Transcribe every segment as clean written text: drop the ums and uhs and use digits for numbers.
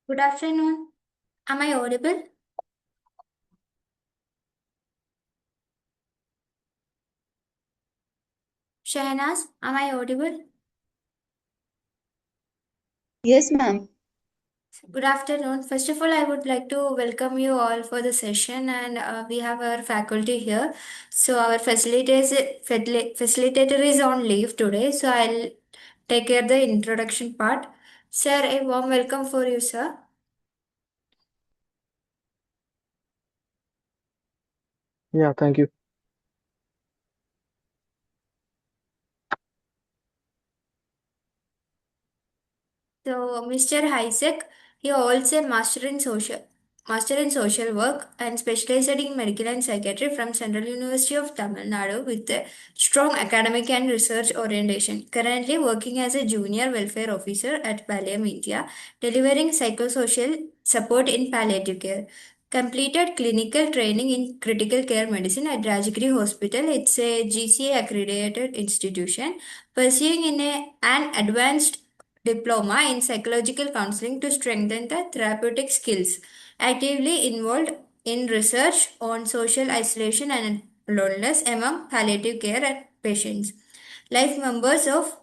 Good afternoon. Am I audible? Shahnaz, am I audible? Yes, ma'am. Good afternoon. First of all, I would like to welcome you all for the session, and we have our faculty here. So our facilitator is on leave today, so I'll take care the introduction part. Sir, a warm welcome for you, sir. Yeah, thank you. So, Mr. Isaac, he holds a master in social work and specialized in medical and psychiatry from Central University of Tamil Nadu with a strong academic and research orientation. Currently working as a junior welfare officer at Palliative, India, delivering psychosocial support in palliative care. Completed clinical training in critical care medicine at Rajagiri Hospital. It's a GCA accredited institution. Pursuing in an advanced diploma in psychological counseling to strengthen the therapeutic skills. Actively involved in research on social isolation and loneliness among palliative care patients. Life members of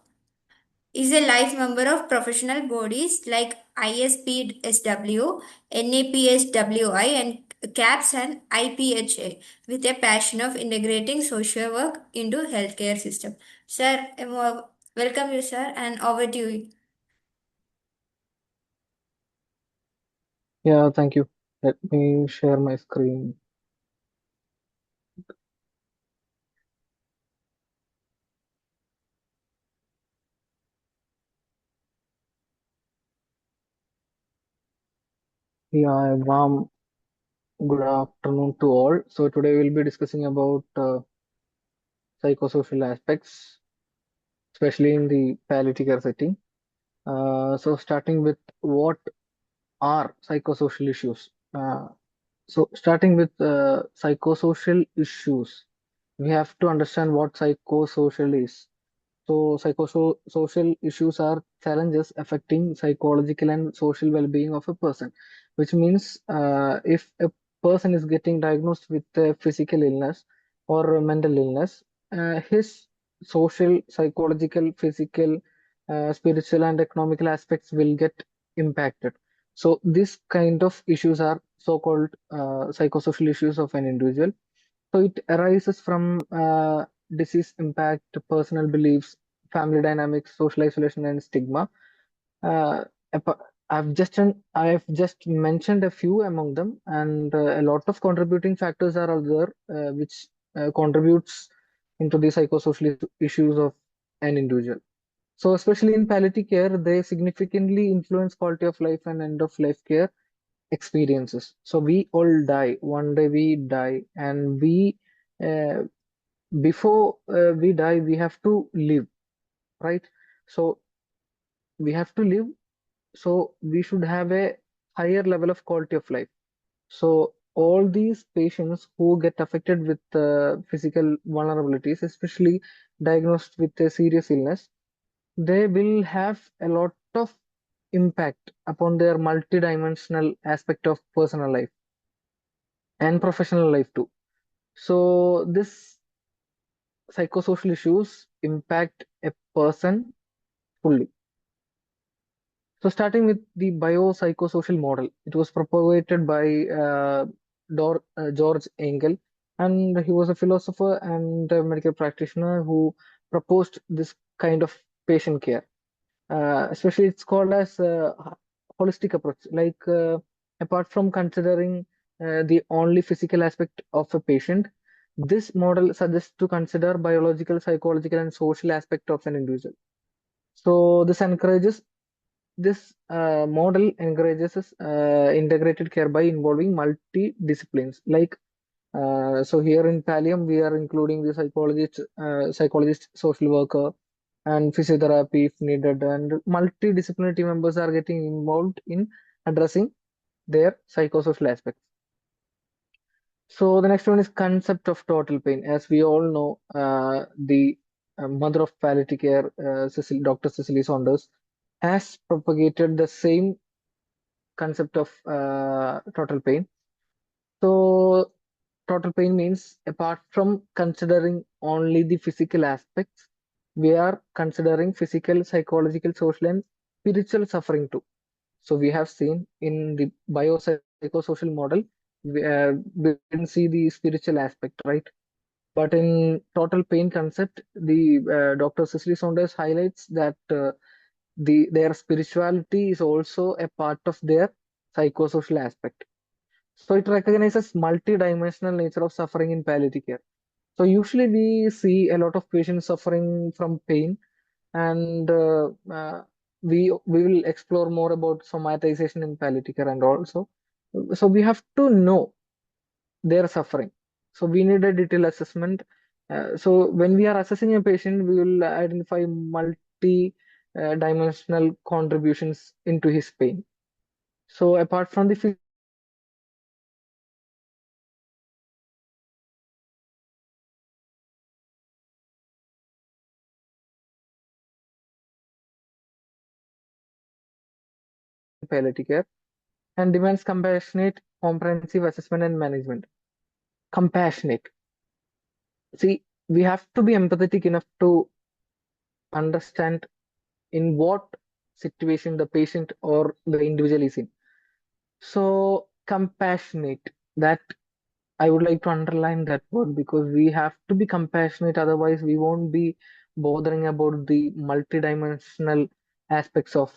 is a life member of professional bodies like ISPSW, NAPSWI, and CAPS and IPHA with a passion of integrating social work into healthcare system. Sir, welcome you, sir, and over to you. Yeah, thank you. Let me share my screen. Yeah, a warm good afternoon to all. So today we'll be discussing about psychosocial aspects, especially in the palliative care setting. So starting with what are psychosocial issues? So starting with psychosocial issues, we have to understand what psychosocial is. So, psychosocial issues are challenges affecting psychological and social well-being of a person, which means if a person is getting diagnosed with a physical illness or a mental illness, his social, psychological, physical, spiritual, and economical aspects will get impacted. So, this kind of issues are so-called psychosocial issues of an individual. So it arises from disease impact, personal beliefs, family dynamics, social isolation, and stigma. Uh, apa- I've just mentioned a few among them, and a lot of contributing factors are there, which contributes into the psychosocial issues of an individual. So especially in palliative care, they significantly influence quality of life and end of life care experiences. So we all die. One day we die, and we uh, before we die, we have to live, right? So we have to live. So we should have a higher level of quality of life. So all these patients who get affected with physical vulnerabilities, especially diagnosed with a serious illness, they will have a lot of impact upon their multidimensional aspect of personal life and professional life too. So this psychosocial issues impact a person fully. So starting with the biopsychosocial model, it was propagated by George Engel, and he was a philosopher and a medical practitioner who proposed this kind of patient care. Especially, it's called as holistic approach. Like apart from considering the only physical aspect of a patient, this model suggests to consider biological, psychological, and social aspect of an individual. So this model encourages integrated care by involving multi-disciplines. Like so, here in Pallium, we are including the psychologist, social worker, and physiotherapy if needed, and multidisciplinary team members are getting involved in addressing their psychosocial aspects. So the next one is concept of total pain. As we all know, the mother of palliative care, Dr. Cecily Saunders, has propagated the same concept of total pain. So total pain means apart from considering only the physical aspects, we are considering physical, psychological, social, and spiritual suffering too. So we have seen in the biopsychosocial model, we didn't see the spiritual aspect, right? But in total pain concept, the Dr. Cicely Saunders highlights that their spirituality is also a part of their psychosocial aspect. So it recognizes multi-dimensional nature of suffering in palliative care. So usually we see a lot of patients suffering from pain, and we will explore more about somatization in palliative care and also. So we have to know their suffering. So we need a detailed assessment. So when we are assessing a patient, we will identify multi dimensional contributions into his pain. So apart from the palliative care and demands compassionate, comprehensive assessment and management. Compassionate. See, we have to be empathetic enough to understand in what situation the patient or the individual is in. So, compassionate. That I would like to underline that word because we have to be compassionate, otherwise, we won't be bothering about the multidimensional aspects of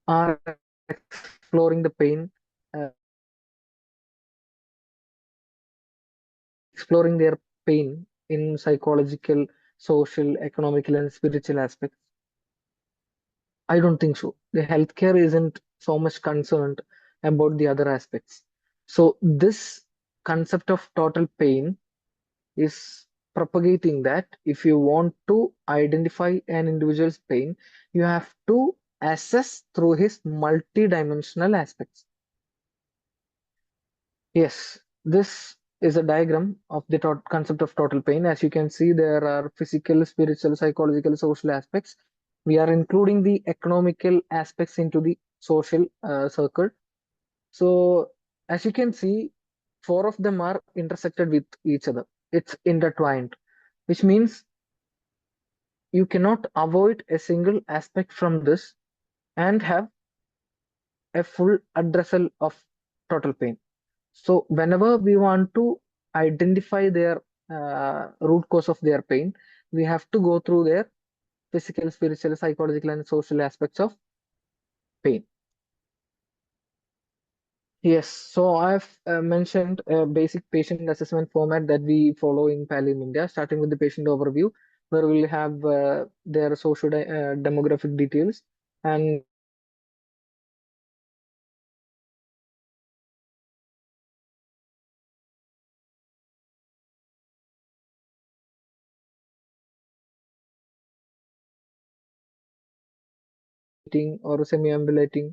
are exploring the pain, uh, exploring their pain in psychological, social, economical, and spiritual aspects. I don't think so. The healthcare isn't so much concerned about the other aspects. So this concept of total pain is propagating that if you want to identify an individual's pain, you have to assess through his multidimensional aspects. Yes, this is a diagram of the concept of total pain. As you can see, there are physical, spiritual, psychological, social aspects. We are including the economical aspects into the social circle. So, as you can see, four of them are intersected with each other. It's intertwined, which means you cannot avoid a single aspect from this and have a full addressal of total pain. So whenever we want to identify their root cause of their pain, we have to go through their physical, spiritual, psychological, and social aspects of pain. Yes, so I've mentioned a basic patient assessment format that we follow in Pallium India, starting with the patient overview, where we'll have their social demographic details and or semi-ambulating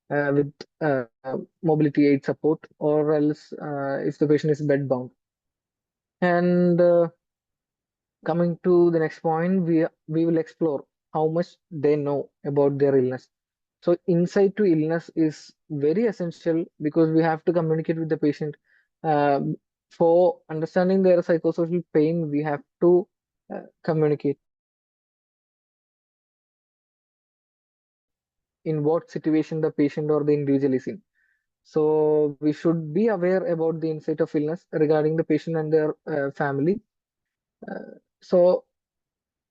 with mobility aid support, or else if the patient is bedbound. And coming to the next point, we will explore how much they know about their illness. So insight to illness is very essential because we have to communicate with the patient. Um, for understanding their psychosocial pain, we have to communicate in what situation the patient or the individual is in. So we should be aware about the insight of illness regarding the patient and their family. So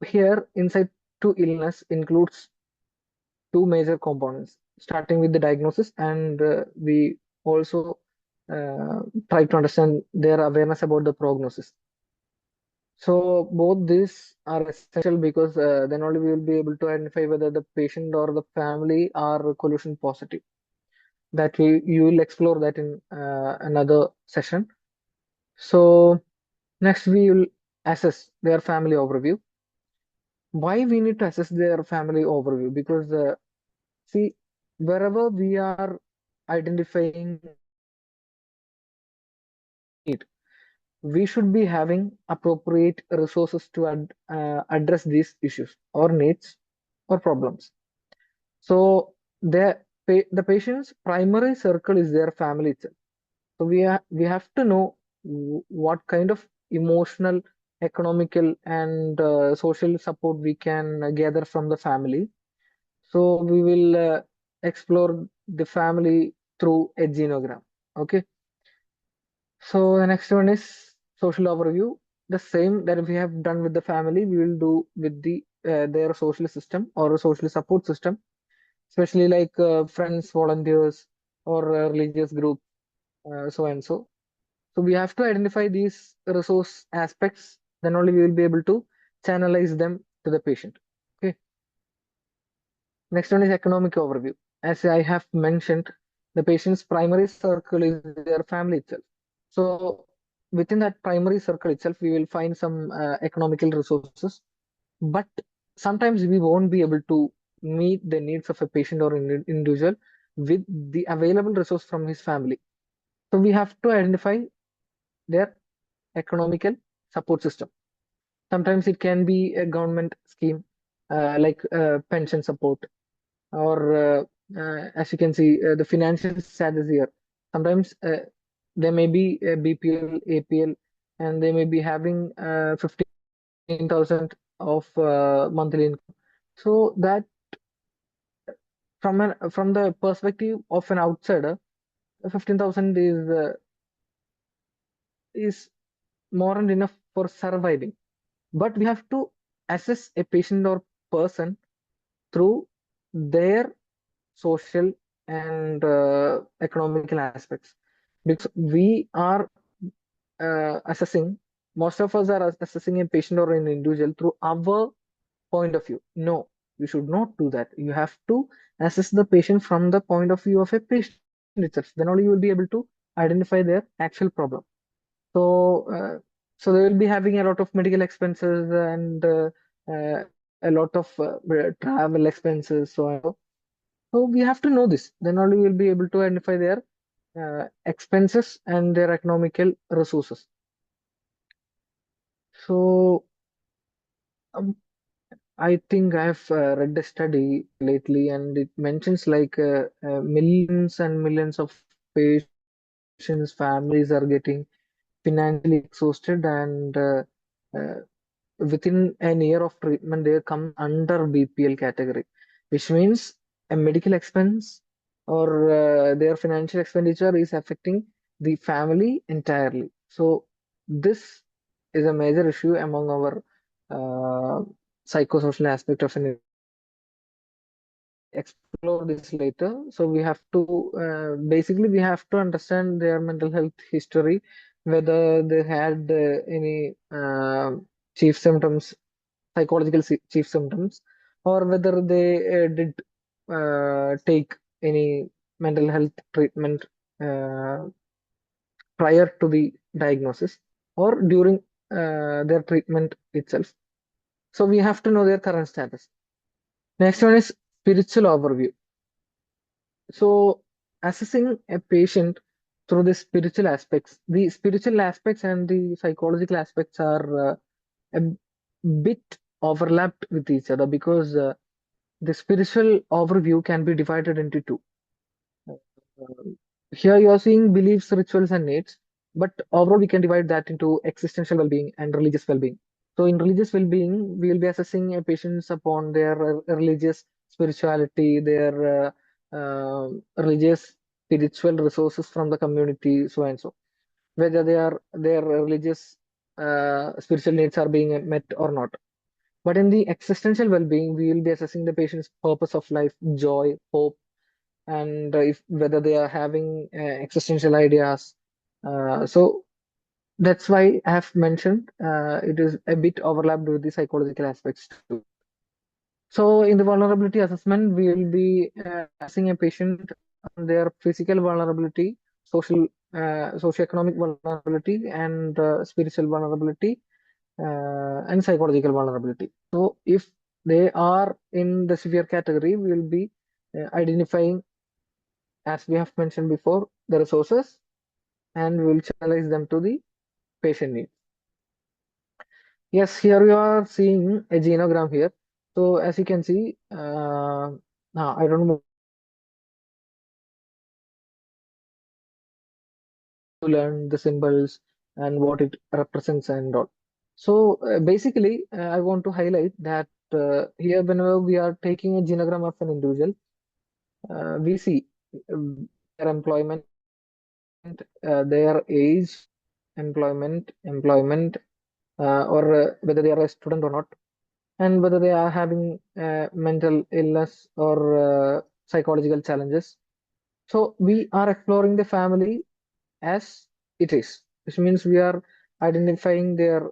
here, insight to illness includes two major components, starting with the diagnosis, and we also uh, try to understand their awareness about the prognosis. So both these are essential because then only we will be able to identify whether the patient or the family are collusion positive. That we you will explore that in another session. So next we will assess their family overview. Why we need to assess their family overview? Because see, wherever we are identifying need, we should be having appropriate resources to address these issues or needs or problems. So the patient's primary circle is their family itself. So we have to know what kind of emotional, economical, and social support we can gather from the family. So we will explore the family through a genogram. Okay. So the next one is social overview. The same that we have done with the family, we will do with their social system or social support system, especially like friends, volunteers, or religious group, so and so. So we have to identify these resource aspects. Then only we will be able to channelize them to the patient. Okay. Next one is economic overview. As I have mentioned, the patient's primary circle is their family itself. So within that primary circle itself, we will find some economical resources, but sometimes we won't be able to meet the needs of a patient or individual with the available resource from his family. So we have to identify their economical support system. Sometimes it can be a government scheme like pension support or as you can see the financial status here. Sometimes there may be a BPL, APL, and they may be having 15,000 of monthly income. So that from the perspective of an outsider, 15,000 is more than enough for surviving. But we have to assess a patient or person through their social and economical aspects, because we are assessing, most of us are assessing a patient or an individual through our point of view. No, you should not do that. You have to assess the patient from the point of view of a patient itself. Then only you will be able to identify their actual problem. So, so they will be having a lot of medical expenses and a lot of travel expenses, so on. So we have to know this. Then only we will be able to identify their expenses and their economical resources. So um, I think I have read a study lately, and it mentions like millions and millions of patients, families are getting financially exhausted, and uh, within an year of treatment, they come under BPL category, which means a medical expense or their financial expenditure is affecting the family entirely. So this is a major issue among our uh, psychosocial aspect of an individual. So we will explore this later. So we have to basically we have to understand their mental health history, whether they had any chief symptoms, psychological chief symptoms, or whether they did take any mental health treatment uh, prior to the diagnosis or during their treatment itself. So we have to know their current status. Next one is spiritual overview. So assessing a patient through the spiritual aspects and the psychological aspects are a bit overlapped with each other, because the spiritual overview can be divided into two. Here you are seeing beliefs, rituals, and needs, but overall we can divide that into existential well-being and religious well-being. So in religious well-being, we will be assessing a patients upon their religious spirituality, their religious spiritual resources from the community, so and so, whether their religious spiritual needs are being met or not. But in the existential well-being, we will be assessing the patient's purpose of life, joy, hope, and if whether they are having existential ideas. So that's why I have mentioned it is a bit overlapped with the psychological aspects too. So in the vulnerability assessment, we will be assessing a patient on their physical vulnerability, social, socioeconomic vulnerability, and spiritual vulnerability, and psychological vulnerability. So if they are in the severe category, we will be identifying, as we have mentioned before, the resources, and we will channelize them to the patient needs. Yes, here you are seeing a genogram here. So as you can see, I don't know to learn the symbols and what it represents and all. So basically, I want to highlight that here whenever we are taking a genogram of an individual, we see their employment, their age, employment, or whether they are a student or not, and whether they are having mental illness or psychological challenges. So we are exploring the family as it is, which means we are identifying their,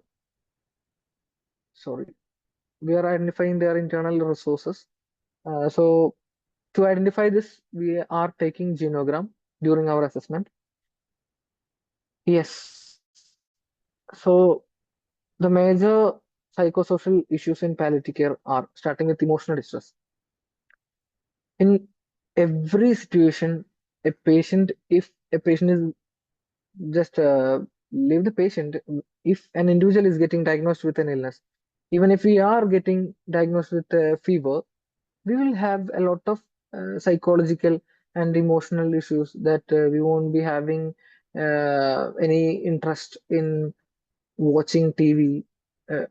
sorry, we are identifying their internal resources. So to identify this, we are taking genogram during our assessment. Yes. So the major psychosocial issues in palliative care are starting with emotional distress. In every situation, if a patient is just leave the patient, if an individual is getting diagnosed with an illness, even if we are getting diagnosed with a fever, we will have a lot of psychological and emotional issues that we won't be having any interest in watching TV,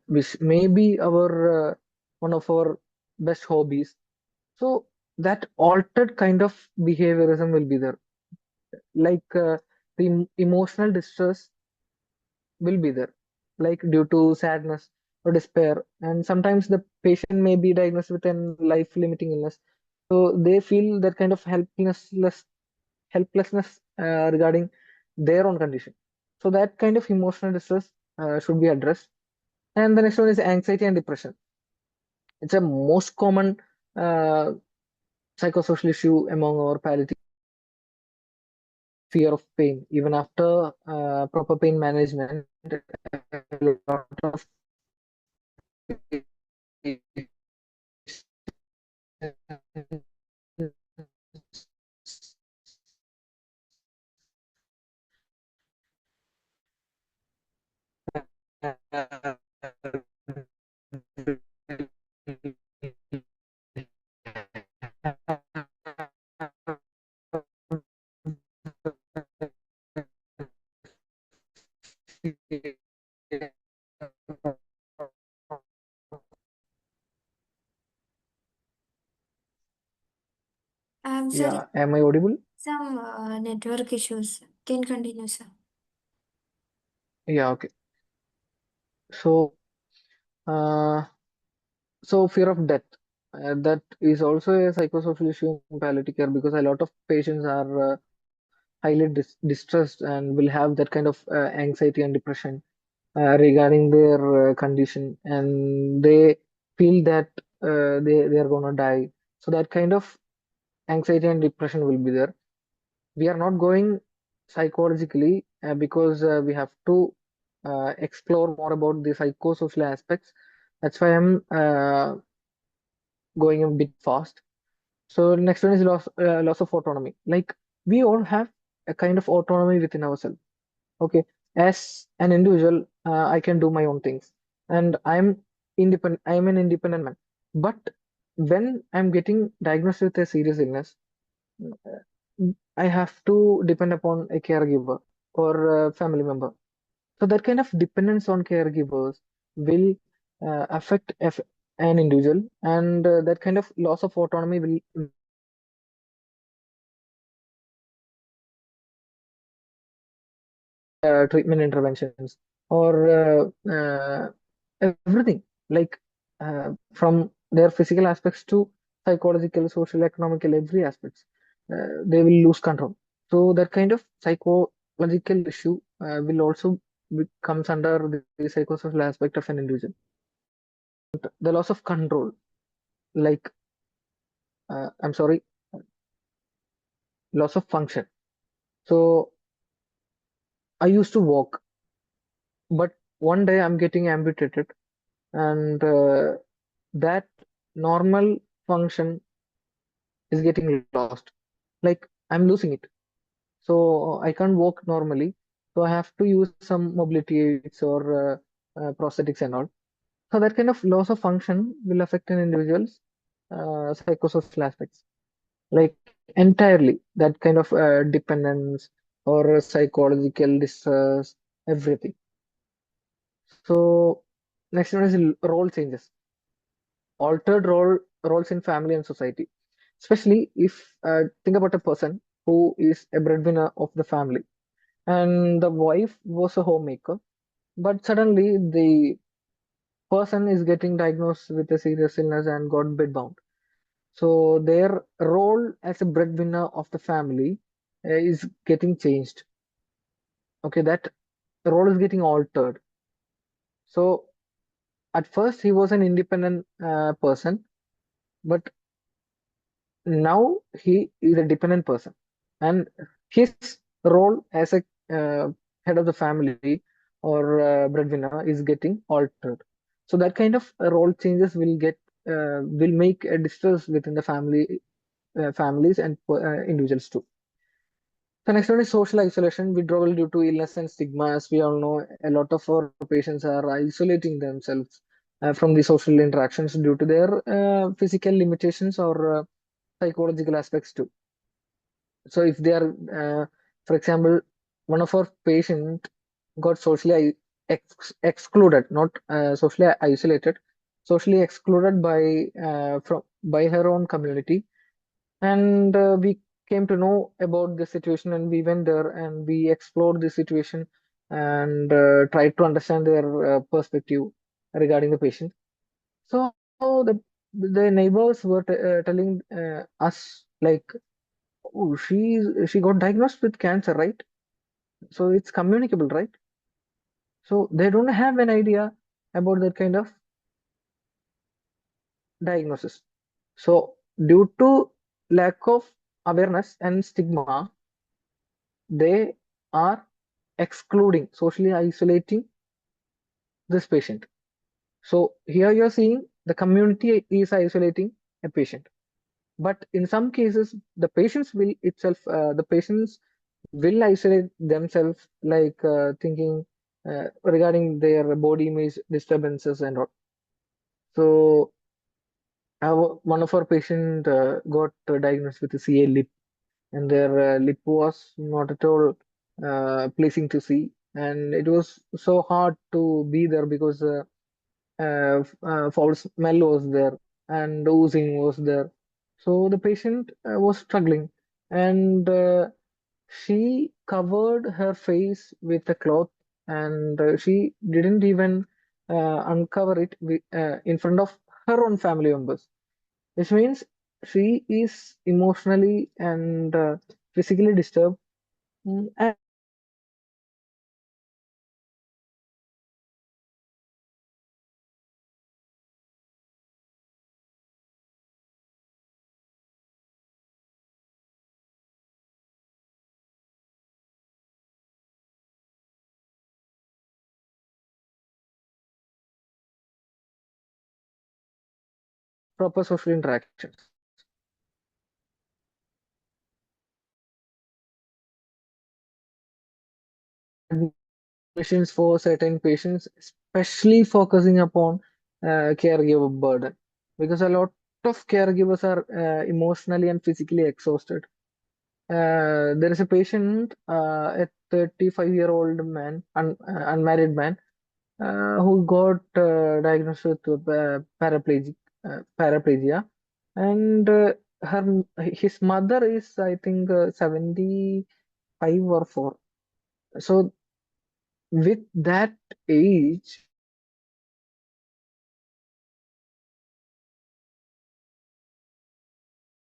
which may be our one of our best hobbies. So that altered kind of behaviorism will be there. Like the emotional distress will be there, like due to sadness or despair. And sometimes the patient may be diagnosed with a life-limiting illness. So they feel that kind of helplessness regarding their own condition. So that kind of emotional distress should be addressed. And the next one is anxiety and depression. It's a most common uh, psychosocial issue among our palliative, fear of pain. Even after proper pain management, a lot of I'm sorry, Yeah, am I audible? some network issues. Can continue, sir. Yeah, okay. So, uh, so fear of death. That is also a psychosocial issue in palliative care because a lot of patients are highly distressed and will have that kind of anxiety and depression regarding their condition, and they feel that they are gonna die. So that kind of anxiety and depression will be there. We are not going psychologically because we have to explore more about the psychosocial aspects. That's why I'm going a bit fast. So next one is loss of autonomy. Like we all have a kind of autonomy within ourselves. Okay, as an individual, I can do my own things, and I'm independent. I'm an independent man. But when I'm getting diagnosed with a serious illness, I have to depend upon a caregiver or a family member. So that kind of dependence on caregivers will affect an individual, and that kind of loss of autonomy will treatment interventions or everything, like from their physical aspects to psychological, social, economical, every aspects, they will lose control. So that kind of psychological issue will also comes under the psychosocial aspect of an individual. The loss of control, like I'm sorry, loss of function. So I used to walk, but one day I'm getting amputated, and that normal function is getting lost. Like I'm losing it. So I can't walk normally. So I have to use some mobility aids or prosthetics and all. So that kind of loss of function will affect an individual's psychosocial aspects, like entirely. That kind of dependence or psychological distress, everything. So next one is role changes, altered roles in family and society. Especially if think about a person who is a breadwinner of the family, and the wife was a homemaker, but suddenly the person is getting diagnosed with a serious illness and got bedbound. So their role as a breadwinner of the family is getting changed. Okay, that role is getting altered. So at first he was an independent person, but now he is a dependent person, and his role as a head of the family or breadwinner is getting altered. So that kind of role changes will make a distress within the families and individuals too. The next one is social isolation, withdrawal due to illness and stigma. As we all know, a lot of our patients are isolating themselves from the social interactions due to their physical limitations or psychological aspects too. So if they are, for example, one of our patient got socially excluded, not socially isolated, socially excluded by her own community, and we came to know about the situation, and we went there and we explored the situation and tried to understand their perspective regarding the patient. So the neighbors were telling us like, oh, she got diagnosed with cancer, right? So it's communicable, right? So they don't have an idea about that kind of diagnosis. So due to lack of awareness and stigma, they are excluding, socially isolating this patient. So here you're seeing the community is isolating a patient. But in some cases, the patients will isolate themselves, like thinking regarding their body image disturbances and all. So one of our patient got diagnosed with a CA lip, and their lip was not at all pleasing to see, and it was so hard to be there because foul smell was there and oozing was there. So the patient was struggling, and she covered her face with a cloth, and she didn't even uncover it in front of her own family members, which means she is emotionally and physically disturbed. And proper social interactions. Admissions for certain patients, especially focusing upon caregiver burden, because a lot of caregivers are emotionally and physically exhausted. There is a patient, a 35-year-old man, unmarried man, who got diagnosed with paraplegia, and his mother is, I think, 75 or 4. So with that age,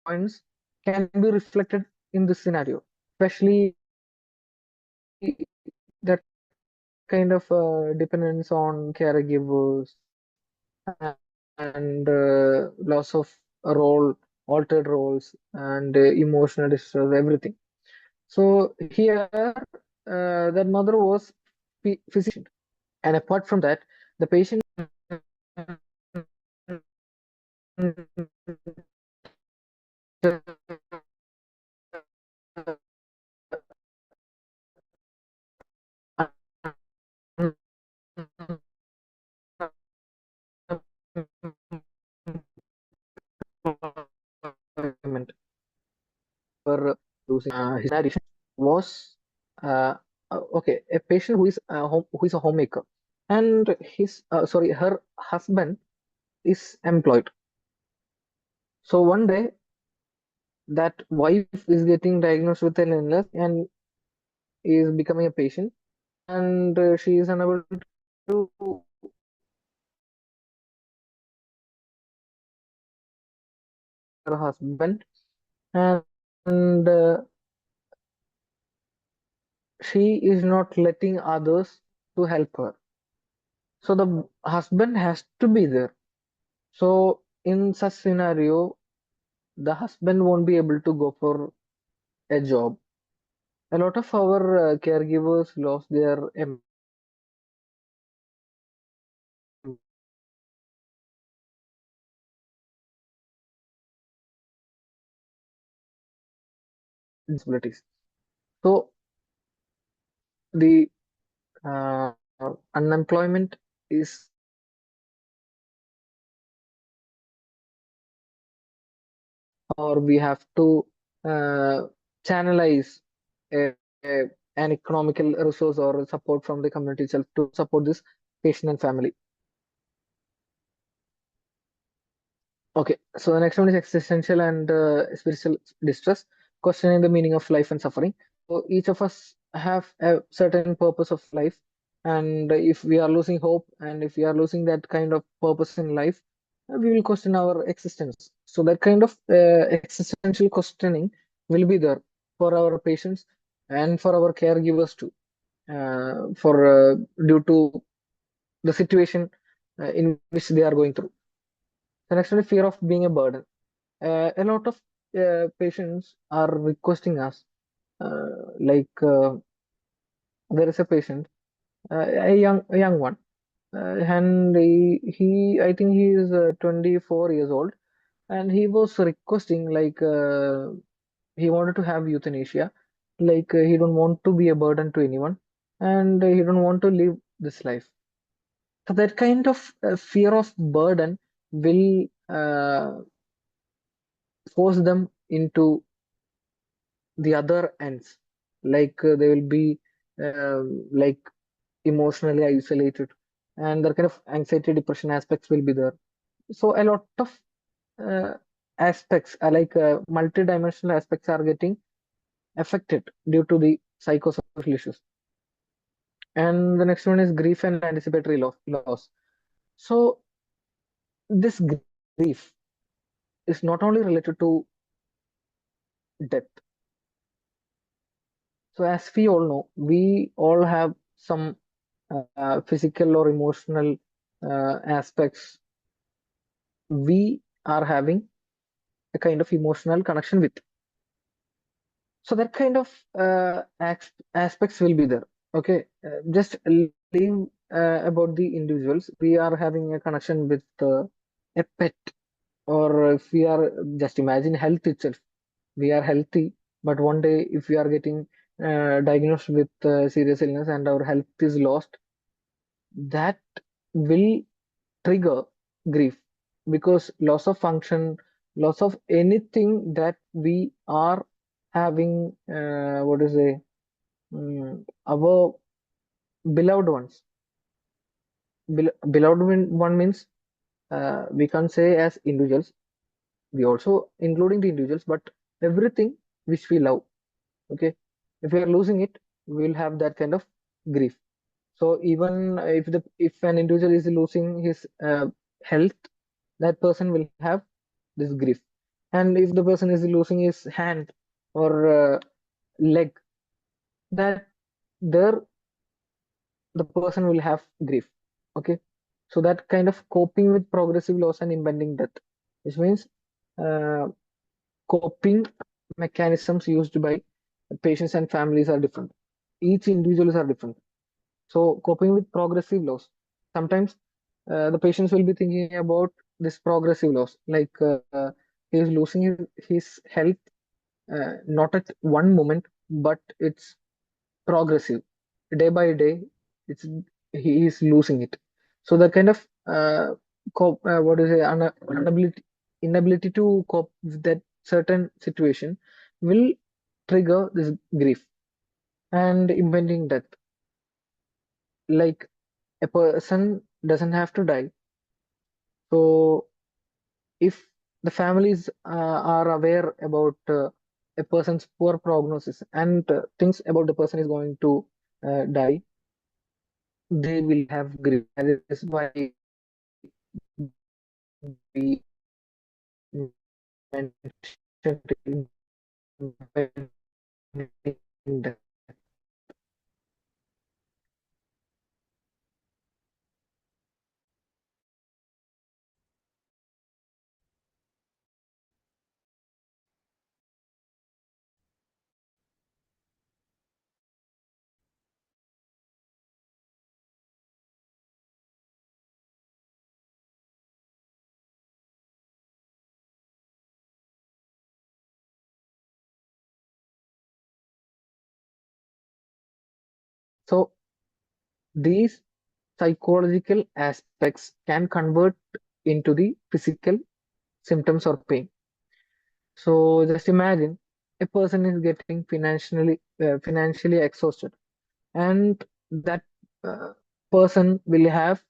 points can be reflected in this scenario, especially that kind of dependence on caregivers and loss of role, altered roles, and emotional distress, everything. So here, that mother was physician, and apart from that, the patient his narration was okay, a patient who is a homemaker, and her husband is employed. So one day that wife is getting diagnosed with an illness and is becoming a patient, and she is unable to her husband, and she is not letting others to help her. So the husband has to be there. So in such scenario, the husband won't be able to go for a job. A lot of our caregivers lost their disabilities. So the uh, unemployment is or we have to uh, channelize a, a- an economical resource or support from the community itself to support this patient and family. Okay, so the next one is existential and spiritual distress, questioning the meaning of life and suffering. So each of us have a certain purpose of life, and if we are losing hope and if we are losing that kind of purpose in life, we will question our existence. So that kind of existential questioning will be there for our patients and for our caregivers too, for due to the situation in which they are going through. The next one is fear of being a burden. A lot of patients are requesting us, like there is a patient, a young one, and I think he is 24 years old, and he was requesting like he wanted to have euthanasia, like he don't want to be a burden to anyone, and he don't want to live this life. So that kind of fear of burden will force them into the other ends, like they will be like emotionally isolated, and the kind of anxiety depression aspects will be there. So a lot of uh, aspects like multidimensional aspects are getting affected due to the psychosocial issues. And the next one is grief and anticipatory loss. So this grief is not only related to death. So as we all know, we all have some physical or emotional aspects we are having a kind of emotional connection with. So that kind of aspects will be there. Okay, just leave about the individuals. We are having a connection with a pet, or if we are just imagine health itself. We are healthy, but one day if we are getting diagnosed with serious illness and our health is lost, that will trigger grief, because loss of function, loss of anything that we are having, what is a our beloved ones. Beloved one means we can't say as individuals. We also including the individuals, but everything which we love. Okay, if we are losing it, we will have that kind of grief. So even if an individual is losing his health, that person will have this grief. And if the person is losing his hand or leg, that there the person will have grief. Okay, so that kind of coping with progressive loss and impending death, which means uh, coping mechanisms used by patients and families are different. Each individuals are different. So coping with progressive loss. Sometimes the patients will be thinking about this progressive loss, like he is losing his health not at one moment, but it's progressive. Day by day, it's he is losing it. So the kind of what is it, inability to cope with that certain situation will trigger this grief and impending death. Like a person doesn't have to die. So if the families are aware about a person's poor prognosis and thinks about the person is going to die, they will have grief. That is why we mentioned impending. So these psychological aspects can convert into the physical symptoms or pain. So just imagine a person is getting financially exhausted, and that uh, person will have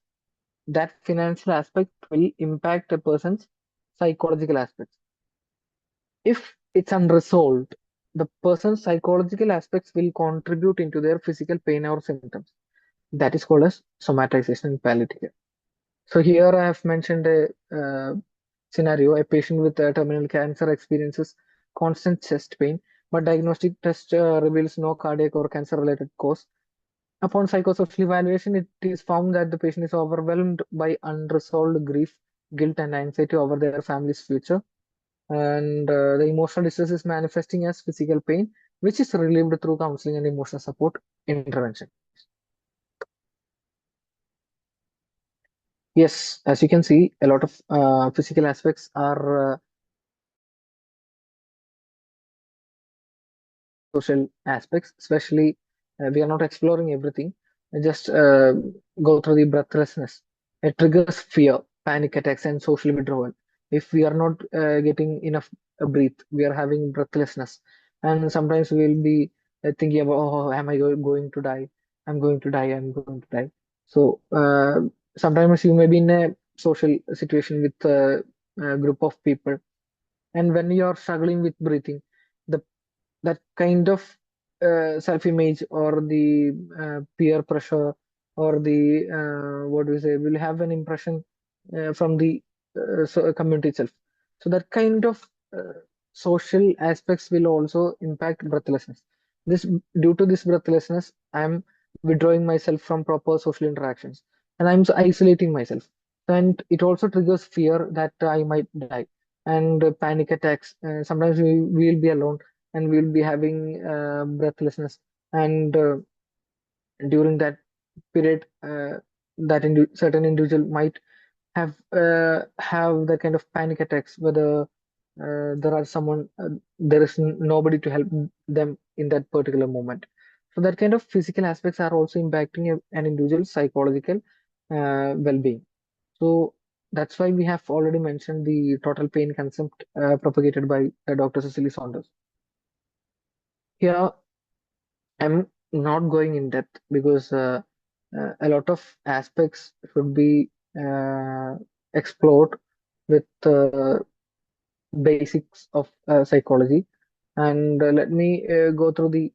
that financial aspect will impact a person's psychological aspects. If it's unresolved, the person's psychological aspects will contribute into their physical pain or symptoms. That is called as somatization in palliative care. So here I have mentioned a scenario: a patient with terminal cancer experiences constant chest pain, but diagnostic test reveals no cardiac or cancer-related cause. Upon psychosocial evaluation, it is found that the patient is overwhelmed by unresolved grief, guilt, and anxiety over their family's future. And the emotional distress is manifesting as physical pain, which is relieved through counseling and emotional support intervention. Yes, as you can see, a lot of physical aspects are social aspects, especially we are not exploring everything. Just go through the breathlessness. It triggers fear, panic attacks, and social withdrawal. If we are not getting enough breath, we are having breathlessness, and sometimes we will be thinking about, oh, am I going to die? I'm going to die. I'm going to die. So sometimes you may be in a social situation with a group of people, and when you are struggling with breathing, the that kind of self-image or the peer pressure or the what do you say will have an impression from the community itself. So that kind of social aspects will also impact breathlessness. This Due to this breathlessness, I'm withdrawing myself from proper social interactions and I'm isolating myself. And it also triggers fear that I might die and panic attacks. Sometimes we will be alone and we'll be having breathlessness and during that period that certain individual might have the kind of panic attacks whether there is nobody to help them in that particular moment. So that kind of physical aspects are also impacting an individual's psychological well-being. So that's why we have already mentioned the total pain concept propagated by Dr. Cecily Saunders. Here I'm not going in depth because a lot of aspects should be uh, explored with basics of psychology. And let me go through the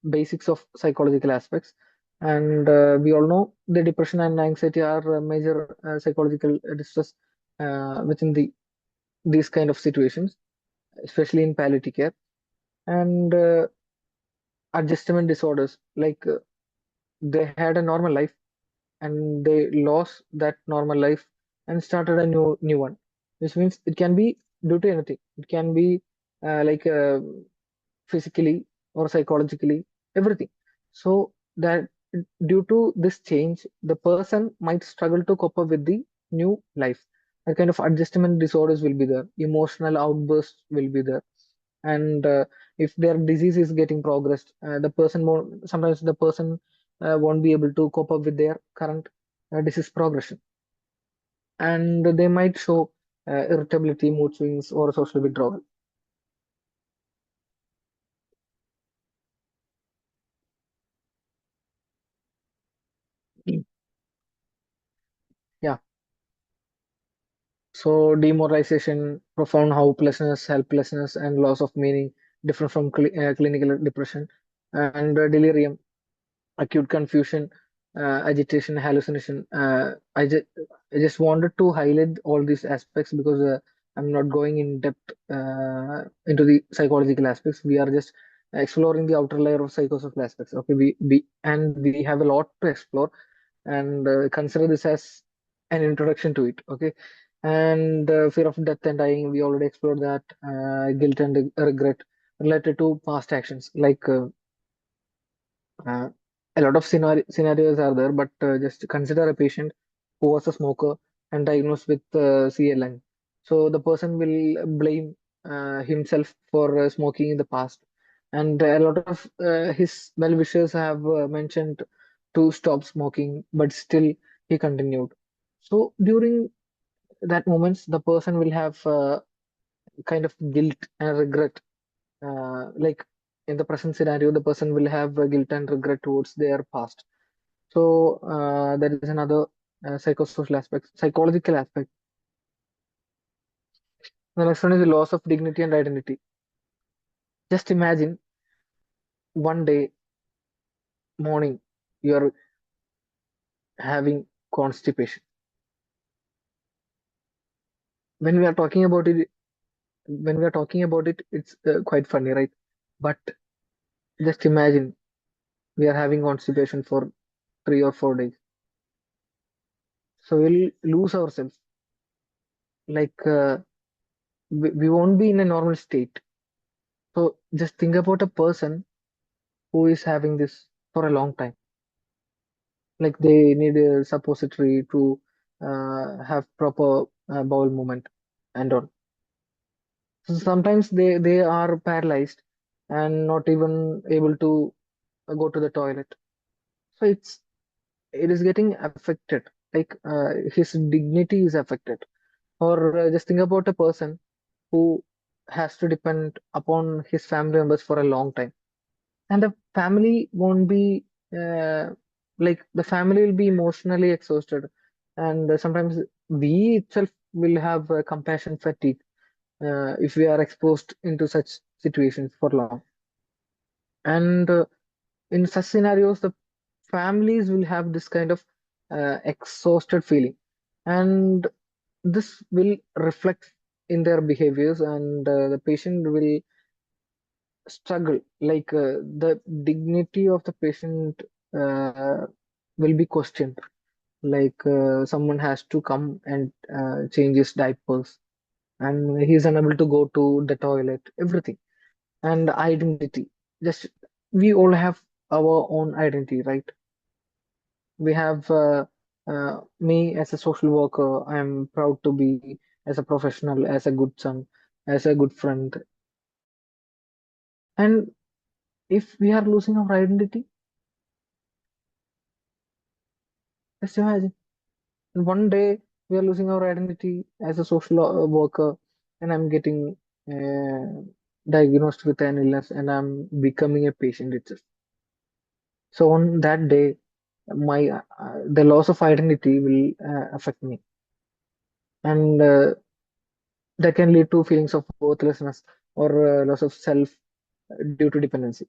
basics of psychological aspects. And we all know the depression and anxiety are major psychological distress within these kind of situations, especially in palliative care. And adjustment disorders, like they had a normal life and they lost that normal life and started a new one, which means it can be due to anything. It can be like physically or psychologically, everything. So that due to this change, the person might struggle to cope up with the new life. A kind of adjustment disorders will be there, emotional outbursts will be there, and if their disease is getting progressed, the person won't, sometimes the person won't be able to cope up with their current disease progression, and they might show irritability, mood swings, or social withdrawal. So demoralization, profound hopelessness, helplessness, and loss of meaning, different from clinical depression, and delirium, acute confusion, agitation, hallucination. I just wanted to highlight all these aspects because I'm not going in depth into the psychological aspects. We are just exploring the outer layer of psychosocial aspects. Okay, we have a lot to explore, and consider this as an introduction to it. Okay, and fear of death and dying. We already explored that. Guilt and regret related to past actions like. Uh, a lot of scenarios are there, but just consider a patient who was a smoker and diagnosed with CLN. So the person will blame himself for smoking in the past. And a lot of his well-wishers have mentioned to stop smoking, but still he continued. So during that moments, the person will have kind of guilt and regret like in the present scenario, the person will have guilt and regret towards their past. So there is another psychosocial aspect, psychological aspect. The next one is the loss of dignity and identity. Just imagine one day morning you are having constipation. When we are talking about it, it's quite funny, right? But just imagine we are having constipation for 3 or 4 days. So we'll lose ourselves. Like we won't be in a normal state. So just think about a person who is having this for a long time. Like they need a suppository to have proper bowel movement and all. So sometimes they are paralyzed and not even able to go to the toilet. So it is getting affected. Like his dignity is affected. Or just think about a person who has to depend upon his family members for a long time, and the family won't be like the family will be emotionally exhausted, and sometimes we itself will have compassion fatigue if we are exposed into such situations for long. And in such scenarios the families will have this kind of exhausted feeling, and this will reflect in their behaviors, and the patient will struggle. Like the dignity of the patient uh, will be questioned. Like someone has to come and change his diapers, and he's unable to go to the toilet, everything. And identity. Just we all have our own identity, right? We have me as a social worker. I'm proud to be as a professional, as a good son, as a good friend. And if we are losing our identity, just imagine. One day we are losing our identity as a social worker, and I'm getting diagnosed with an illness, and I'm becoming a patient itself. So on that day, my the loss of identity will affect me, and that can lead to feelings of worthlessness or loss of self due to dependency.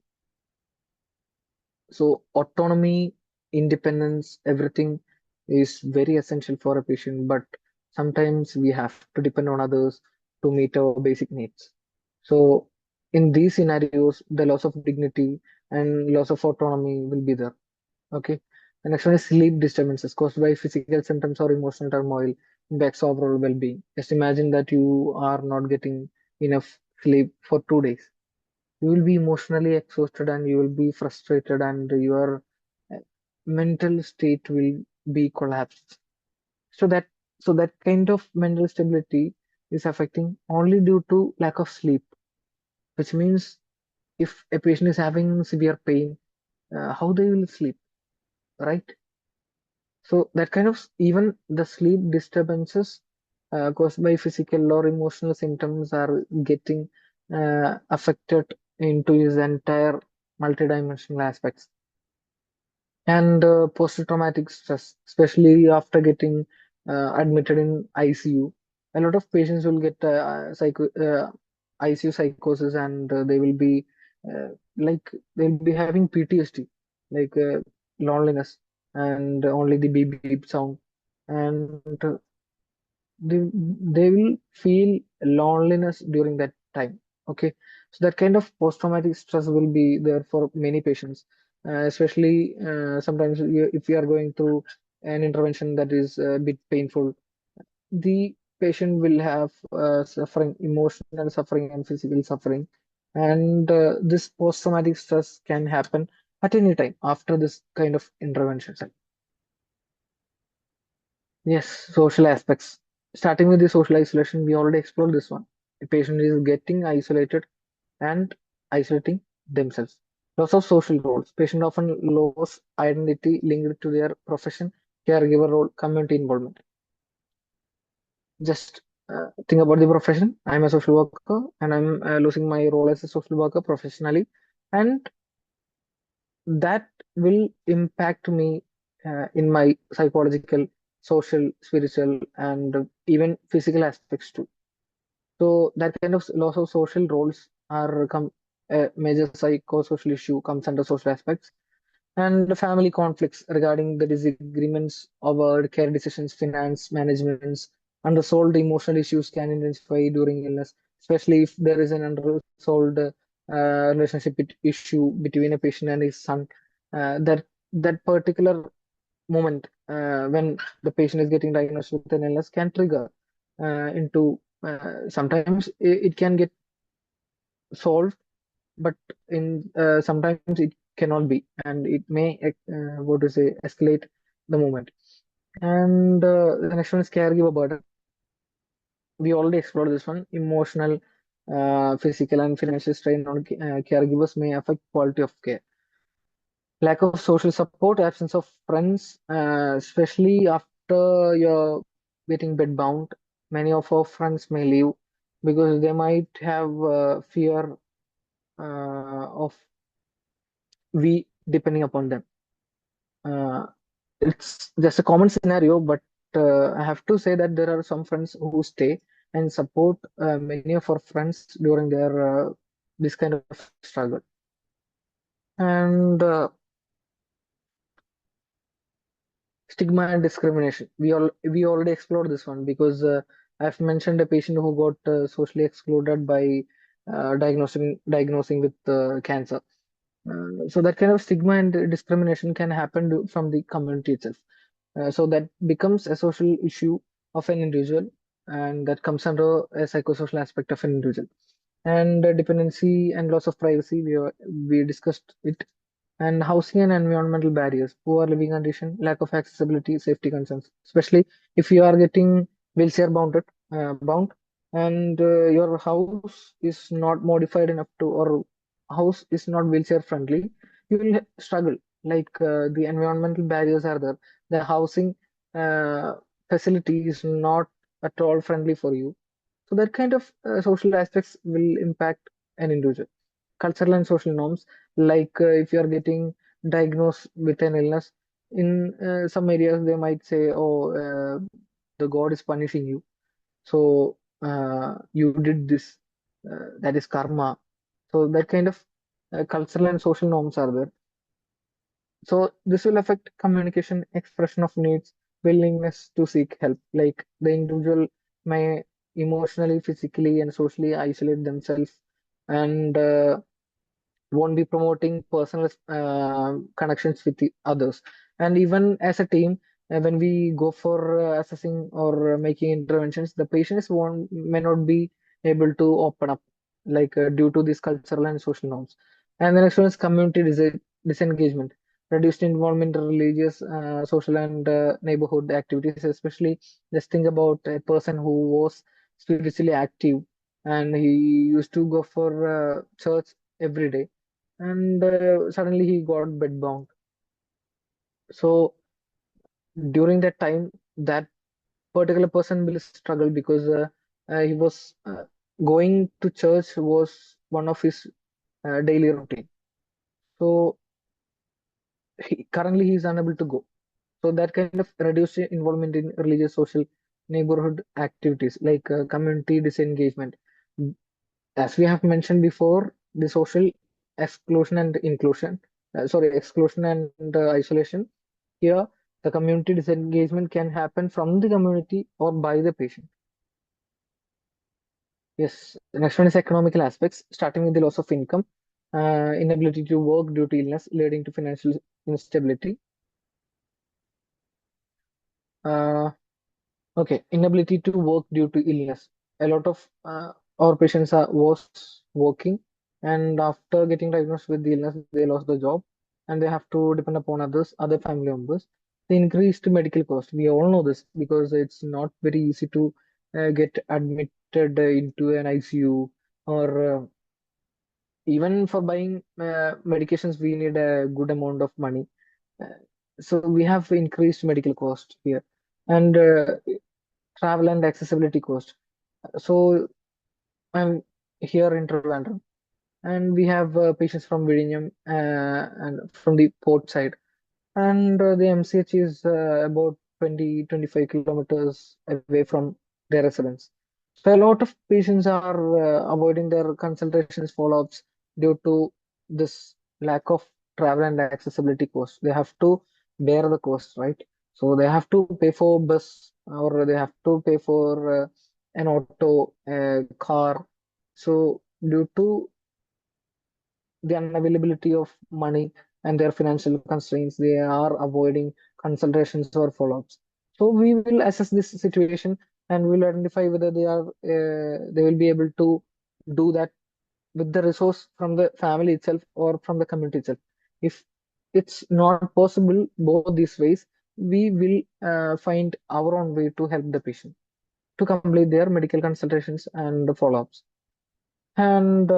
So autonomy, independence, everything is very essential for a patient, but sometimes we have to depend on others to meet our basic needs. So in these scenarios, the loss of dignity and loss of autonomy will be there. Okay. The next one is sleep disturbances caused by physical symptoms or emotional turmoil impacts overall well-being. Just imagine that you are not getting enough sleep for 2 days. You will be emotionally exhausted and you will be frustrated, and your uh, mental state will be collapsed. So that kind of mental stability is affecting only due to lack of sleep, which means if a patient is having severe pain, how they will sleep, right? So that kind of even the sleep disturbances caused by physical or emotional symptoms are getting affected into his entire multidimensional aspects. And post-traumatic stress, especially after getting admitted in ICU. a lot of patients will get ICU psychosis, and they will be like they'll be having PTSD, like loneliness, and only the beep beep sound, and they will feel loneliness during that time. Okay, so that kind of post-traumatic stress will be there for many patients, especially sometimes if you are going through an intervention that is a bit painful, the patient will have suffering, emotional suffering and physical suffering. And this post-traumatic stress can happen at any time after this kind of intervention. Yes, social aspects. Starting with the social isolation, we already explored this one. The patient is getting isolated and isolating themselves. Loss of social roles. Patient often lose identity linked to their profession, caregiver role, community involvement. Just think about the profession. I'm a social worker and I'm losing my role as a social worker professionally, and that will impact me in my psychological, social, spiritual, and even physical aspects too. So that kind of loss of social roles are a major psychosocial issue comes under social aspects, and the family conflicts regarding the disagreements over care decisions, finance managements, unresolved emotional issues can intensify during illness, especially if there is an unresolved relationship issue between a patient and his son. That particular moment when the patient is getting diagnosed with an illness can trigger into sometimes it can get solved, but in sometimes it cannot be, and it may what to say escalate the moment. And the next one is caregiver burden. We already explored this one. Emotional, physical, and financial strain on caregivers may affect quality of care. Lack of social support, absence of friends, especially after you're getting bedbound. Many of our friends may leave because they might have fear of we depending upon them. Uh, it's just a common scenario, but I have to say that there are some friends who stay and support many of our friends during their this kind of struggle. And stigma and discrimination. We already explored this one because I've mentioned a patient who got socially excluded by diagnosing with cancer. So that kind of stigma and discrimination can happen from the community itself. So that becomes a social issue of an individual, and that comes under a psychosocial aspect of an individual. And dependency and loss of privacy, we discussed it. And housing and environmental barriers, poor living condition, lack of accessibility, safety concerns, especially if you are getting bound, and your house is not modified enough to, or house is not wheelchair friendly, you will struggle. Like the environmental barriers are there, the housing uh, facility is not at all friendly for you. So that kind of social aspects will impact an individual. Cultural and social norms, like if you are getting diagnosed with an illness, in some areas they might say, "Oh, the God is punishing you, so you did this. That is karma." So that kind of cultural and social norms are there. So this will affect communication, expression of needs, willingness to seek help. Like the individual may emotionally, physically, and socially isolate themselves, and won't be promoting personal connections with the others. And even as a team, when we go for assessing or making interventions, the patients won't may not be able to open up, like due to these cultural and social norms. And the next one is community disengagement, reduced involvement in religious, social, and neighborhood activities. Especially, just think about a person who was spiritually active and he used to go for church every day, and suddenly he got bedbound. So during that time, that particular person will struggle because he was going to church was one of his daily routine. So currently he is unable to go. So that kind of reduced involvement in religious social neighborhood activities like community disengagement. As we have mentioned before, the social exclusion and inclusion, exclusion and isolation. Here, the community disengagement can happen from the community or by the patient. Yes, the next one is economical aspects, starting with the loss of income, inability to work due to illness, leading to financial instability. Uh, Okay, inability to work due to illness. A lot of our patients was working, and after getting diagnosed with the illness, they lost the job, and they have to depend upon others, other family members. The increased medical cost. We all know this because it's not very easy to get admitted into an ICU, or even for buying medications, we need a good amount of money. Uh, so we have increased medical cost here, and travel and accessibility cost. So I'm here in Trivandrum, and we have patients from Vizhinjam and from the port side, and the MCH is about 20-25 kilometers away from their residence. So a lot of patients are avoiding their consultations, follow-ups due to this lack of travel and accessibility cost. They have to bear the cost, right? So they have to pay for bus, or they have to pay for an auto, car. So due to the unavailability of money and their financial constraints, they are avoiding consultations or follow-ups. So we will assess this situation, and we'll identify whether they will be able to do that with the resource from the family itself or from the community itself. If it's not possible both these ways, we will find our own way to help the patient to complete their medical consultations and follow-ups. And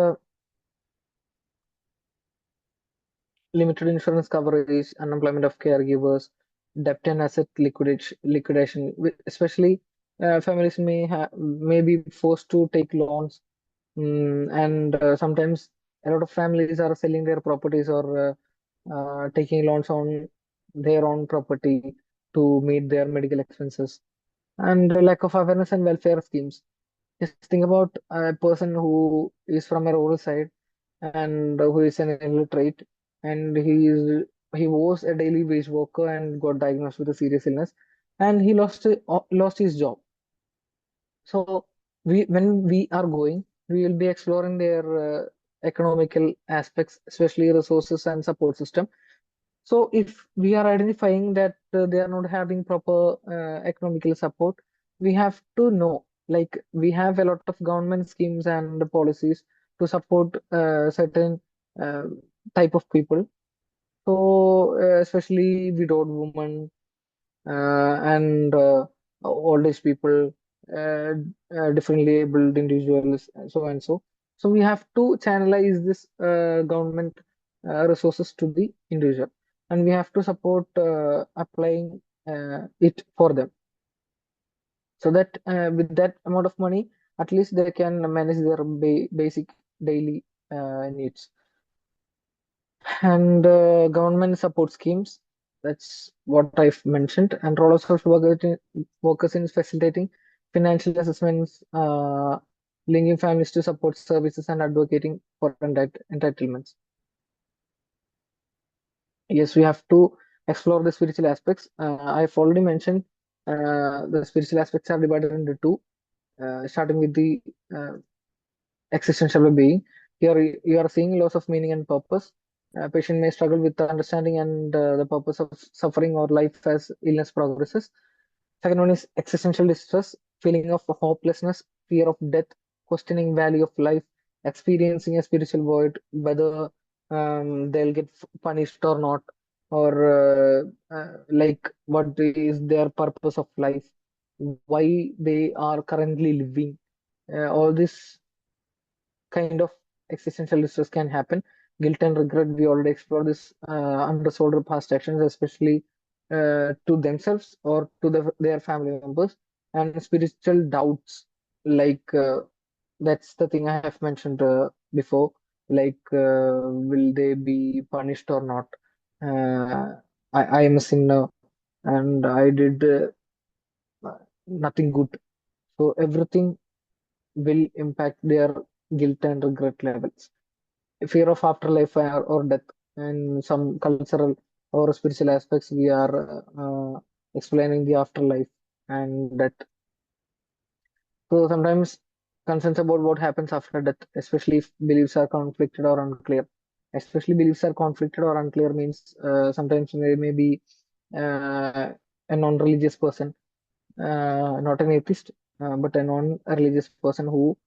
limited insurance coverage, unemployment of caregivers, debt and asset liquidation. Especially families may be forced to take loans, and sometimes a lot of families are selling their properties, or taking loans on their own property to meet their medical expenses. And lack of awareness and welfare schemes. Just think about a person who is from a rural side and who is an illiterate, and he was a daily wage worker and got diagnosed with a serious illness, and he lost his job. So when we are going, we will be exploring their economical aspects, especially resources and support system. So if we are identifying that they are not having proper economical support, we have to know, like, we have a lot of government schemes and policies to support certain uh, type of people. So especially widowed women, and old age people, uh, differently abled individuals, and so and so. So we have to channelize this government resources to the individual, and we have to support applying it for them, so that with that amount of money, at least they can manage their basic daily needs. And government support schemes, that's what I've mentioned, and role of workers in facilitating financial assessments, linking families to support services, and advocating for entitlements. Yes, we have to explore the spiritual aspects. I've already mentioned the spiritual aspects are divided into two, starting with the uh, existential well-being. Here you are seeing loss of meaning and purpose. A patient may struggle with the understanding and the purpose of suffering or life as illness progresses. Second one is existential distress, feeling of hopelessness, fear of death, questioning value of life, experiencing a spiritual void, whether they'll get punished or not, or like what is their purpose of life, why they are currently living. All this kind of existential distress can happen. Guilt and regret, we already explored this, unresolved past actions, especially to themselves or to their family members, and spiritual doubts, like that's the thing I have mentioned before, like will they be punished or not? I am a sinner, and I did nothing good. So everything will impact their guilt and regret levels. Fear of afterlife or death, and some cultural or spiritual aspects we are explaining the afterlife and death. So sometimes concerns about what happens after death, especially if beliefs are conflicted or unclear. Especially beliefs are conflicted or unclear means sometimes they may be a non-religious person, not an atheist, but a non-religious person who,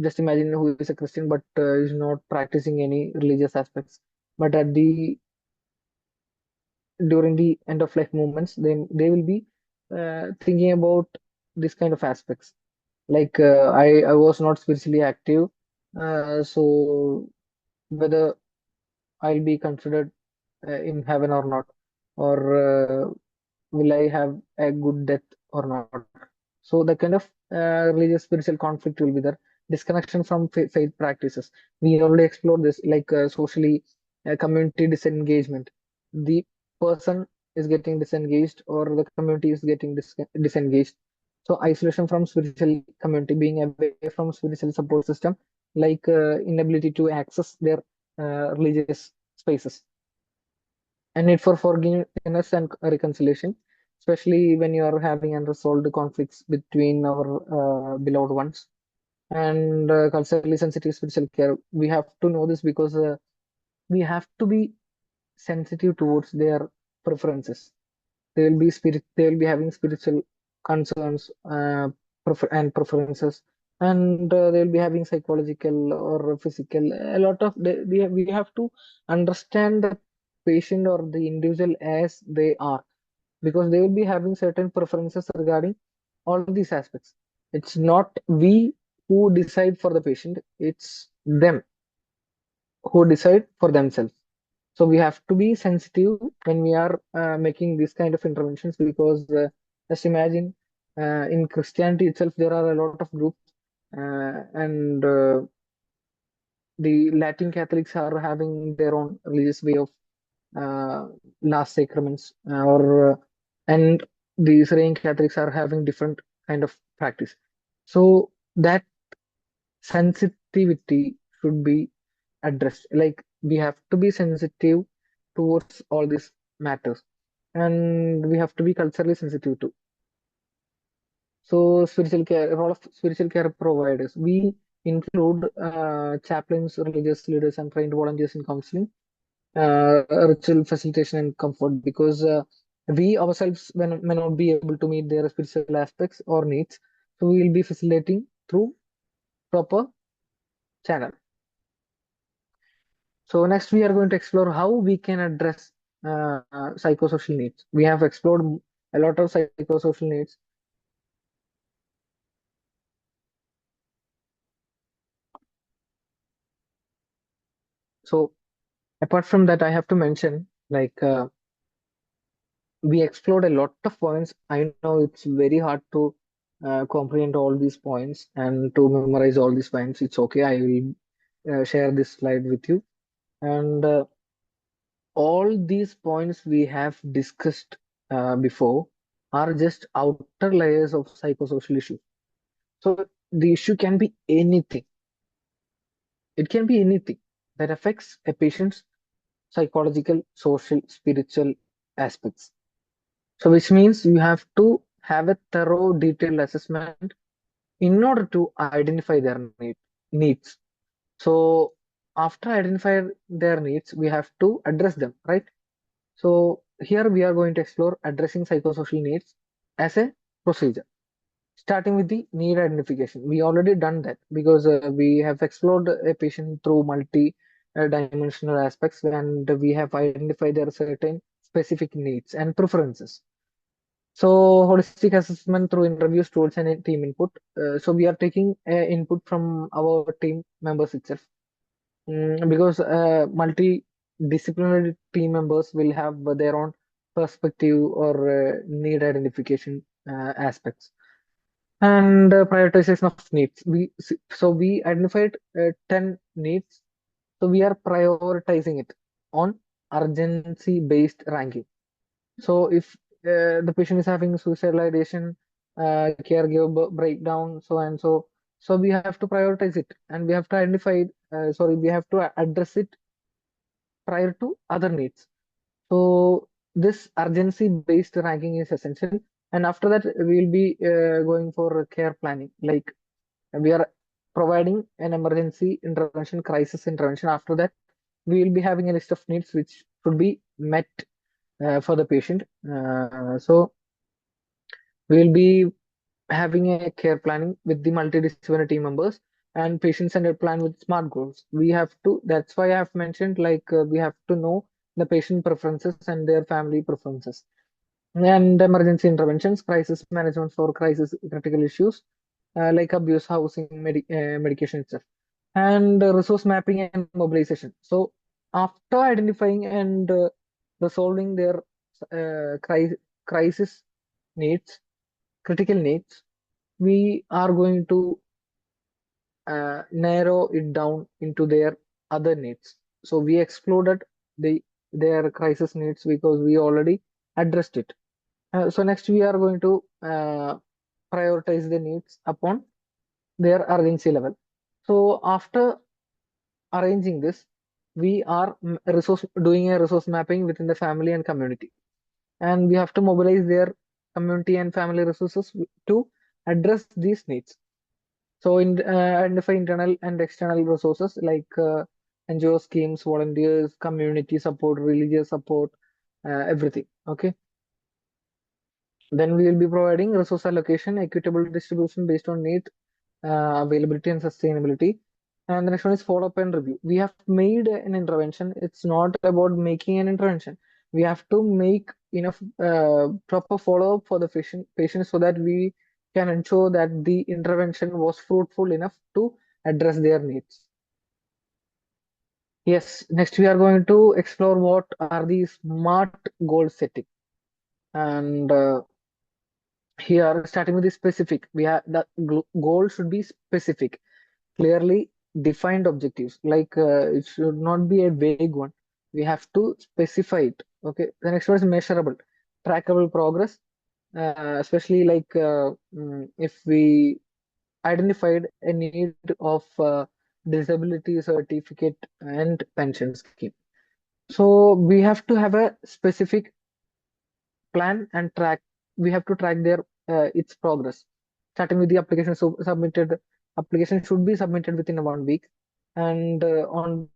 just imagine, who is a Christian but is not practicing any religious aspects. But at the during the end of life moments, then they will be thinking about this kind of aspects. Like I was not spiritually active, so whether I'll be considered in heaven or not, or will I have a good death or not? So the kind of religious spiritual conflict will be there. Disconnection from faith practices. We already explored this, like socially community disengagement. The person is getting disengaged, or the community is getting disengaged. So isolation from spiritual community, being away from spiritual support system, like inability to access their religious spaces, and need for forgiveness and reconciliation, especially when you are having unresolved conflicts between our beloved ones. And culturally sensitive spiritual care. We have to know this because we have to be sensitive towards their preferences. They will be having spiritual concerns, and preferences, and they will be having psychological or physical, a lot of we have to understand the patient or the individual as they are, because they will be having certain preferences regarding all these aspects. It's not we who decide for the patient, it's them who decide for themselves. So we have to be sensitive when we are making these kind of interventions, because just imagine, in Christianity itself there are a lot of groups, and the Latin Catholics are having their own religious way of uh, last sacraments, or and the Syrian Catholics are having different kind of practice. So that sensitivity should be addressed. Like we have to be sensitive towards all these matters, and we have to be culturally sensitive too. So spiritual care, role of spiritual care providers. We include chaplains, religious leaders, and trained volunteers in counseling, ritual facilitation, and comfort, because we ourselves may not be able to meet their spiritual aspects or needs. So we will be facilitating through proper channel. So next we are going to explore how we can address psychosocial needs. We have explored a lot of psychosocial needs. So apart from that, I have to mention, like we explored a lot of points. I know it's very hard to comprehend all these points and to memorize all these points. It's okay. I will share this slide with you. And all these points we have discussed before are just outer layers of psychosocial issues. So the issue can be anything. It can be anything that affects a patient's psychological, social, spiritual aspects. So which means you have to have a thorough, detailed assessment in order to identify their needs. So after identifying their needs, we have to address them, right? So here we are going to explore addressing psychosocial needs as a procedure. Starting with the need identification. We already done that because we have explored a patient through multi dimensional aspects, and we have identified their certain specific needs and preferences. So holistic assessment through interviews, tools, and team input. So we are taking input from our team members itself, because multi-disciplinary team members will have their own perspective or need identification aspects, and prioritization of needs. We identified 10 needs, so we are prioritizing it on urgency based ranking. So if the patient is having suicidal ideation, caregiver breakdown, so and so. So we have to prioritize it, and we have to identify it. Sorry, we have to address it prior to other needs. So this urgency-based ranking is essential. And after that, we will be going for care planning. Like we are providing an emergency intervention, crisis intervention. After that, we will be having a list of needs which should be met for the patient. So we will be having a care planning with the multidisciplinary team members and patient-centered plan with smart goals. We have to, that's why I have mentioned like we have to know the patient preferences and their family preferences. And emergency interventions, crisis management for crisis critical issues like abuse, housing, medication itself, and resource mapping and mobilization. So after identifying and resolving their crisis needs, critical needs, we are going to narrow it down into their other needs. So we excluded their crisis needs because we already addressed it. So next we are going to prioritize the needs upon their urgency level. So after arranging this, we are resource doing a resource mapping within the family and community, and we have to mobilize their community and family resources to address these needs. So identify internal and external resources like NGO schemes, volunteers, community support, religious support, everything. Okay. Then we will be providing resource allocation, equitable distribution based on need, availability, and sustainability. And the next one is follow up and review. We have made an intervention. It's not about making an intervention. We have to make enough proper follow up for the patient so that we can ensure that the intervention was fruitful enough to address their needs. Yes, next we are going to explore what are the smart goal setting. And here, starting with the specific, we have the goal should be specific, clearly defined objectives. Like it should not be a vague one. We have to specify it. Okay. The next one is measurable, trackable progress, especially like if we identified a need of disability certificate and pension scheme. So we have to have a specific plan and track. We have to track their its progress, starting with the application. So submitted application should be submitted within 1 week, and on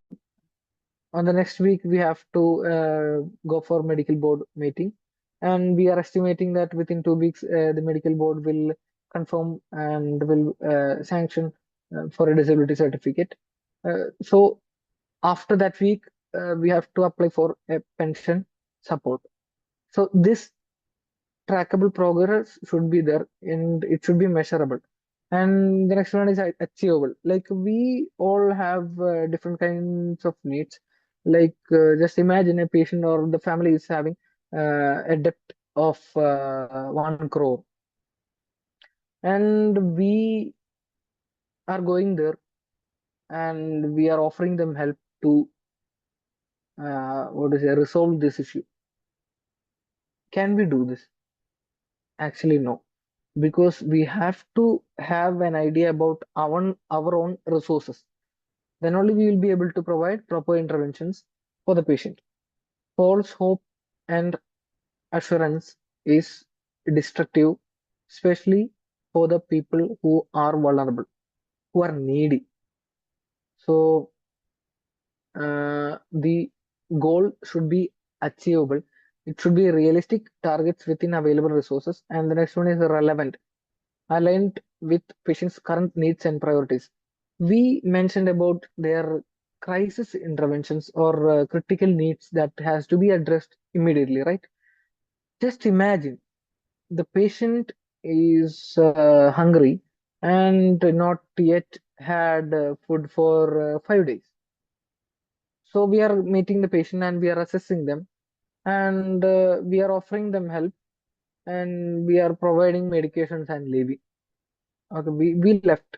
the next week we have to go for medical board meeting, and we are estimating that within 2 weeks the medical board will confirm and will sanction for a disability certificate. So after that week we have to apply for a pension support. So this trackable progress should be there and it should be measurable. And the next one is achievable. Like we all have different kinds of needs. Like just imagine a patient or the family is having a debt of 1 crore, and we are going there and we are offering them help to what is it, resolve this issue. Can we do this? Actually, no, because we have to have an idea about our own resources. Then only we will be able to provide proper interventions for the patient. False hope and assurance is destructive, especially for the people who are vulnerable, who are needy. So the goal should be achievable. It should be realistic targets within available resources. And the next one is relevant, aligned with patients' current needs and priorities. We mentioned about their crisis interventions or critical needs that has to be addressed immediately, right? Just imagine the patient is hungry and not yet had food for 5 days. So we are meeting the patient and we are assessing them and we are offering them help and we are providing medications and leaving. Okay, we left.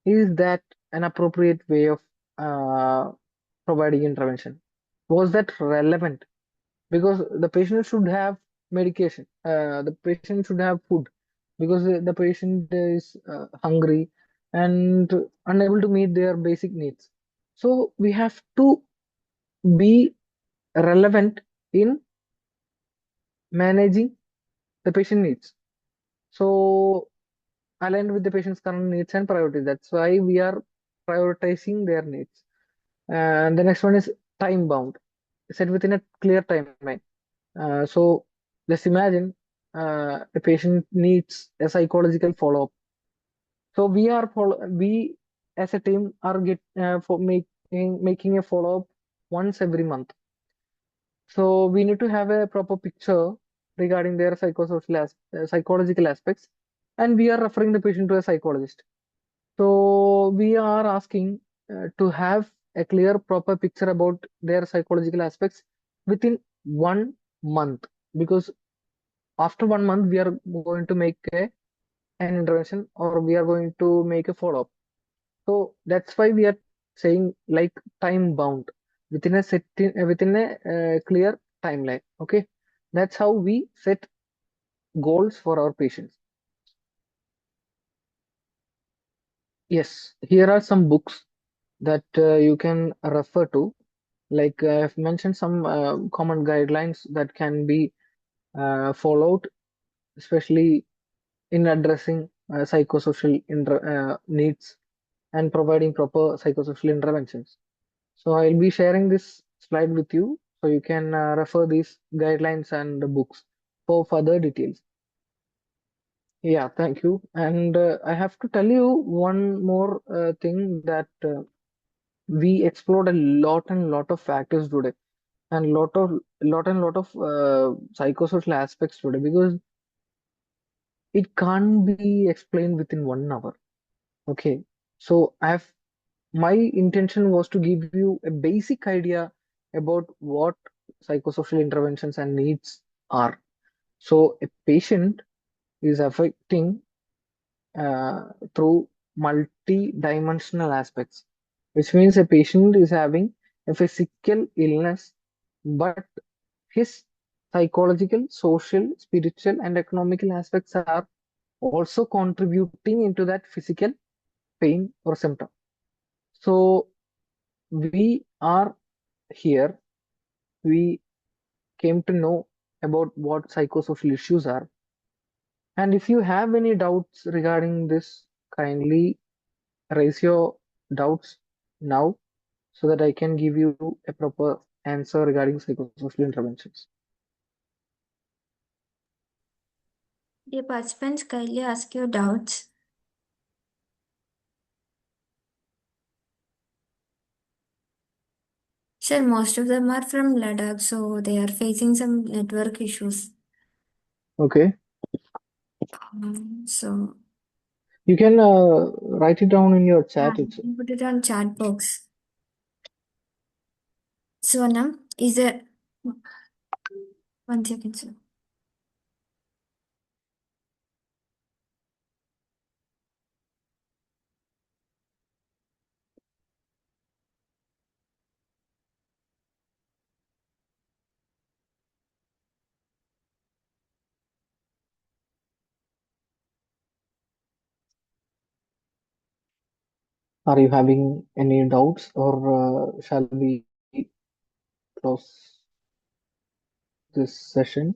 Is that an appropriate way of uh, providing intervention? Was that relevant? Because the patient should have medication. The patient should have food because the patient is hungry and unable to meet their basic needs. So we have to be relevant in managing the patient needs. So aligned with the patient's current needs and priorities. That's why we are prioritizing their needs. And the next one is time bound, set within a clear timeline. So just imagine a patient needs a psychological follow-up. So we as a team are for making a follow-up once every month. So we need to have a proper picture regarding their psychological aspects, and we are referring the patient to a psychologist. So we are asking to have a clear, proper picture about their psychological aspects within 1 month, because after 1 month we are going to make an intervention, or we are going to make a follow-up. So that's why we are saying like time bound within a clear timeline. Okay, that's how we set goals for our patients. Yes, here are some books that you can refer to. Like I've mentioned some common guidelines that can be followed, especially in addressing psychosocial needs and providing proper psychosocial interventions. So I'll be sharing this slide with you so you can refer these guidelines and the books for further details. Yeah, thank you. And I have to tell you one more thing that we explored a lot and lot of factors today, and lot of psychosocial aspects today, because it can't be explained within 1 hour. Okay, so my intention was to give you a basic idea about what psychosocial interventions and needs are. So a patient is affecting through multi-dimensional aspects, which means a patient is having a physical illness, but his psychological, social, spiritual, and economical aspects are also contributing into that physical pain or symptom. So we are here, we came to know about what psychosocial issues are. And if you have any doubts regarding this, kindly raise your doubts now so that I can give you a proper answer regarding psychosocial interventions. Dear participants, kindly ask your doubts. Sir, most of them are from Ladakh, so they are facing some network issues. Okay, So you can write it down in your yeah, chat. you can put it on chat box. Swanam, is there 1 second, sir? Are you having any doubts, or shall we close this session?